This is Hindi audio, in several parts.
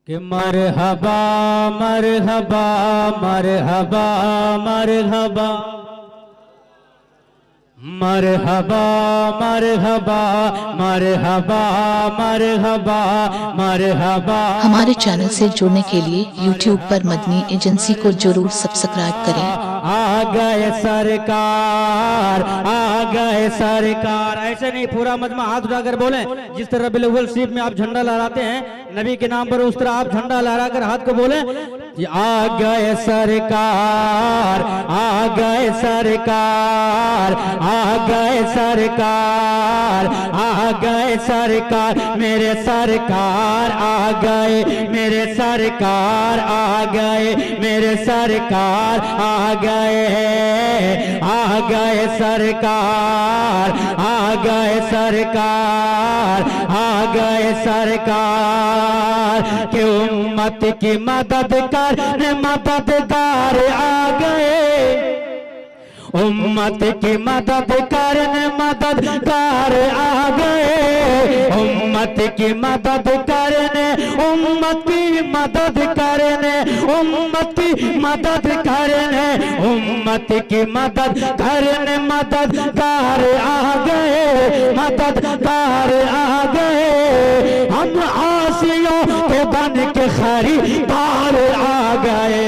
कि मरहबा मरहबा मरहबा मरहबा मरहबा मरहबा मरहबा मरहबा मरहबा। हमारे चैनल से जुड़ने के लिए YouTube पर मदनी एजेंसी को जरूर सब्सक्राइब करें। आ गए सरकार, आ गए सरकार। ऐसे नहीं, पूरा मजमा हाथ उठाकर बोले। जिस तरह रबीउल अव्वल शरीफ में आप झंडा लहराते हैं नबी के नाम पर, उस तरह आप झंडा लहराकर हाथ को बोले कि आ गए सरकार, आ गए सरकार, आ गए सरकार, आ गए सरकार, मेरे सरकार आ गए, मेरे सरकार आ गए, मेरे सरकार आ गए, आ गए सरकार, आ गए सरकार, आ गए सरकार के उम्मत की मदद करने मददगार आ गए, उम्मत की मदद करने मददगार आ गए, उम्मत की मदद करने, उम्मत की मदद करने, उम्मत की मदद करने, उम्मत की मदद करने मददगार आ गए, मददगार आ गए। हम आसियों के बन के खरीदार आ गए,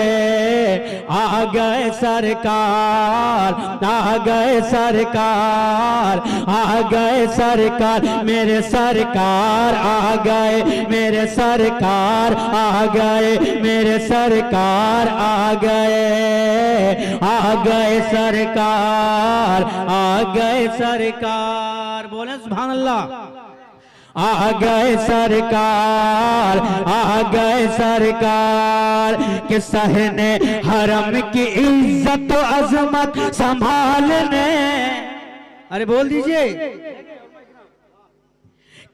आ गए सरकार, आ गए सरकार, आ गए सरकार, मेरे सरकार आ गए, मेरे सरकार आ गए, मेरे सरकार आ गए, आ गए सरकार, आ गए सरकार। बोले सुभान अल्लाह। आ गए सरकार, आ गए सरकार कि सहने हरम की इज्जत अजमत संभालने। अरे बोल दीजिए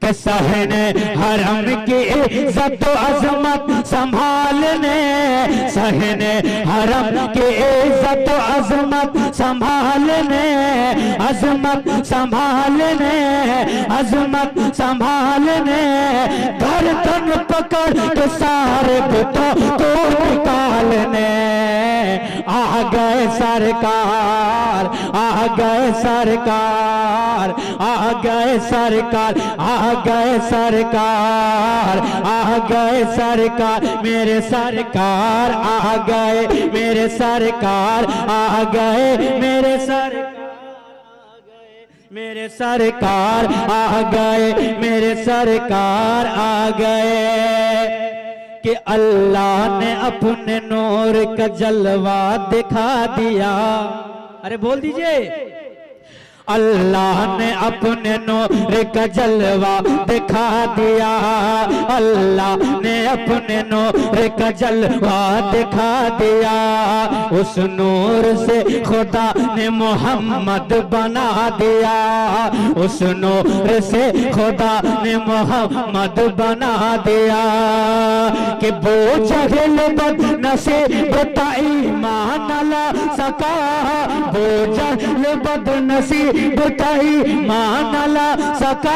कि सहने हरम की इज्जत अजमत संभालने, सहने हरम की इज्जत अजमत संभालने, अजमत संभालने, अजमत संभालने, गर्दन पकड़ के सारे बुतों को निकालने। आ गए सरकार, आ गए सरकार, आ गए सरकार, आ गए सरकार, आ गए सरकार, मेरे सरकार आ गए, मेरे सरकार आ गए, मेरे सरकार, मेरे सरकार आ गए, मेरे सरकार आ गए कि अल्लाह ने अपने नूर का जलवा दिखा दिया। अरे बोल दीजिए, अल्लाह ने अपने नूर का जलवा दिखा दिया, अल्लाह ने अपने नूर का जलवा दिखा दिया। उस नूर से खुदा ने मोहम्मद बना दिया, उस नूर से खुदा ने मोहम्मद बना दिया कि वो जहल बदनसीब ता ईमान ला सका, वो जहल बदनसीब बताई मान ला सका।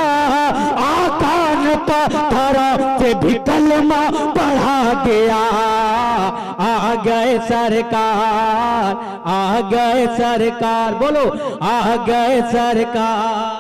आका ने पत्थरा से भी कलमा पढ़ा दिया। आ गए सरकार, आ गए सरकार, बोलो आ गए सरकार,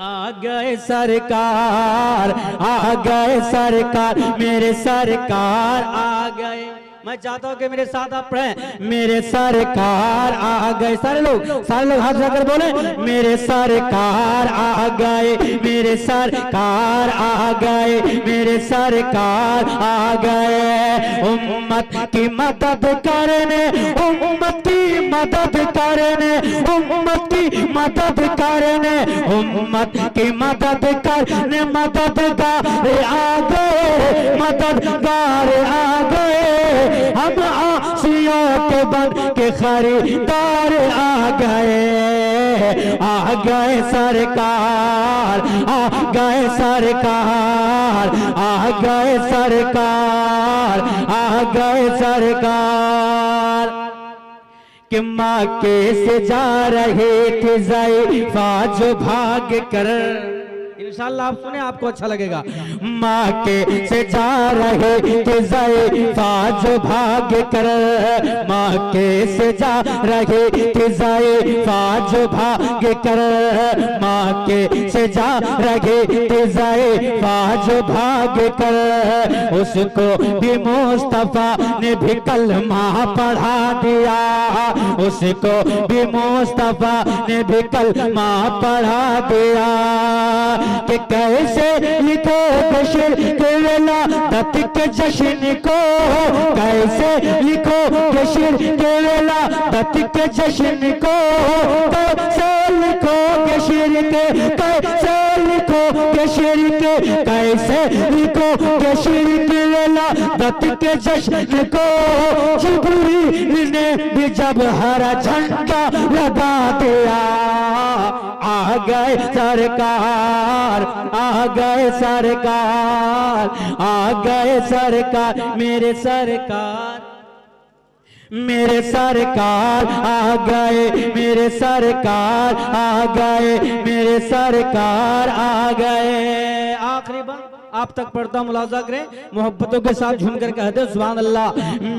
आ गए सरकार, आ गए सरकार, मेरे सरकार आ गए। मैं चाहता हूं कि मेरे साथ आप पढ़ें, मेरे सरकार आ गए। सारे लोग हाथ उठाकर बोले, मेरे सरकार आ गए, मेरे सरकार आ गए, मेरे सरकार आ गए। उम्मत की मदद करने, उम्मत की मदद करने, उम्मत की मदद करने, उम्मत की मदद करने मददगार आ गए, मददगार आ गए। हम आसियों के बन के खरीदार आ गए, आ गए सरकार, आ गए सरकार, आ गए सरकार, आ गए सरकार कि मक्के से जा रहे थे ज़ैफ़ा जो भाग कर, इंशाअल्लाह आप सुने, आपको अच्छा लगेगा। माँ के से जा रहे थे ज़ैफ़ा जो भाग कर, माँ के से जा रहे थे ज़ैफ़ा जो भाग कर, माँ के से जा रहे थे ज़ैफ़ा जो भाग कर, उसको भी मुस्तफा ने भी कलमा पढ़ा दिया, उसको भी मुस्तफा ने भी कलमा पढ़ा दिया। कि कैसे लिखोगे शिर्क विलादत के जश्न को, कैसे लिखोगे शिर्क विलादत के जश्न को, कैसे लिखोगे शिर्क, कैसे लिखोगे शिर्क, कैसे लिखोगे शिर्क विलादत के जश्न को। जिब्रील ने भी जब हरा झंडा लगा दिया, आ गए सरकार, आ गए सरकार, आ गए सरकार, मेरे सरकार, मेरे सरकार आ गए, मेरे सरकार आ गए, मेरे सरकार आ गए। आखिरी बार आप तक पढ़ता हूं, मुलाजा करें, मोहब्बतों के साथ झूम कर कहते हैं सुभान अल्लाह।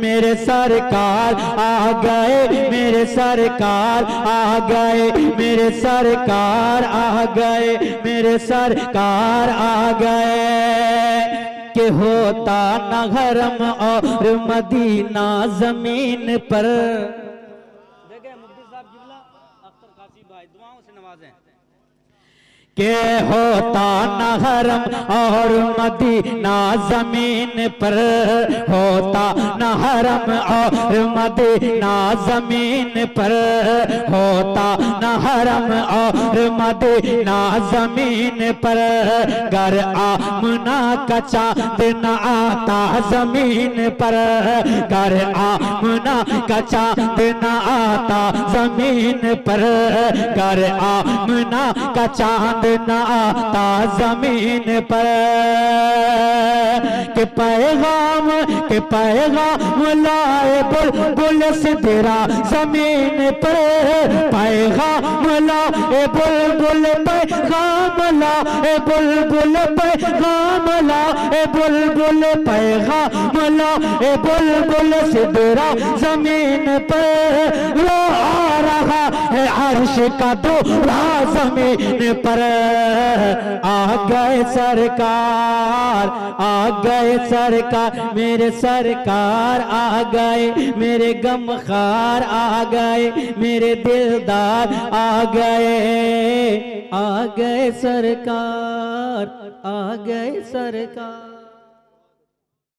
मेरे सरकार आ गए, मेरे सरकार आ गए, मेरे सरकार आ गए, मेरे सरकार आ गए। कि होता न हरम और मदीना जमीन पर, देखे मुफ्ती साहब जिल्ला अख्तर कासी भाई दुआओं से नवाजें, के होता न हरम और मदीना जमीन पर, होता न हरम और मदीना जमीन पर, होता न हरम और मदीना जमीन पर, गर आमना का चाँद न आता जमीन पर, गर आमना का चाँद न आता जमीन पर, गर आमना का चाँद न आता जमीन पर। के पैगाम लाए बुलबुल सिदरा जमीन पर, पैगाम लाए बुलबुल, पैगाम लाए बुलबुल, पैगाम लाए बुलबुल, पैगाम लाए बुलबुल सिदरा जमीन पर। वो आ रहा है अर्श का दूल्हा जमीन पर, आ गए सरकार, आ गए सरकार, मेरे सरकार आ गए, मेरे गमखार आ गए, मेरे दिलदार आ गए, आ गए सरकार, आ गए सरकार।